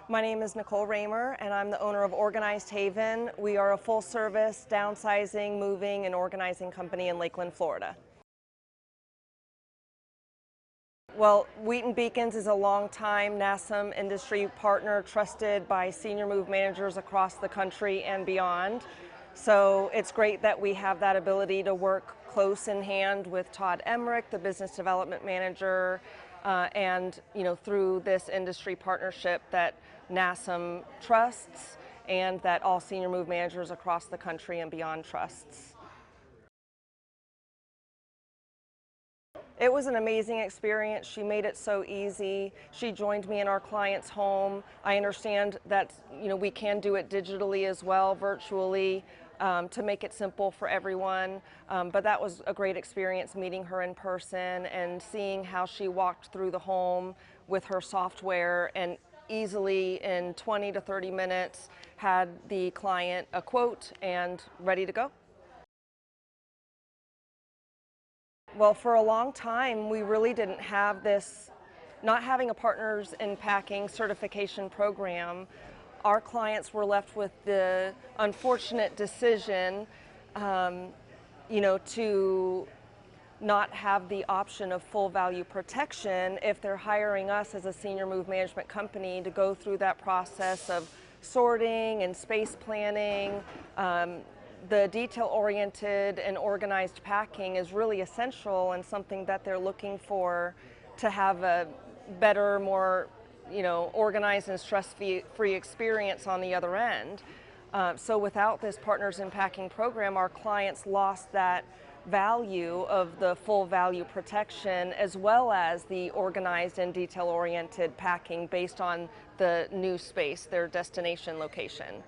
My name is Nicole and I'm the owner of Organized Haven. We are a full-service downsizing, moving, and organizing company in Lakeland, Florida. Well, Wheaton Beacons is a long-time NASM industry partner trusted by senior move managers across the country and beyond. So it's great that we have that ability to work close in hand with Todd Emmerich, the business development manager, and through this industry partnership that NASM trusts and that all senior move managers across the country and beyond trusts. It was an amazing experience. She made it so easy. She joined me in our client's home. I understand that we can do it digitally as well, virtually, to make it simple for everyone. But that was a great experience meeting her in person and seeing how she walked through the home with her software and easily in 20 to 30 minutes had the client a quote and ready to go. Well, for a long time, we really didn't have this, not having a partners in packing certification program, our clients were left with the unfortunate decision, to not have the option of full value protection if they're hiring us as a senior move management company to go through that process of sorting and space planning. The detail-oriented and organized packing is really essential and something that they're looking for to have a better, more organized and stress-free experience on the other end. So without this Partners in Packing program, our clients lost that value of the full value protection as well as the organized and detail-oriented packing based on the new space, their destination location.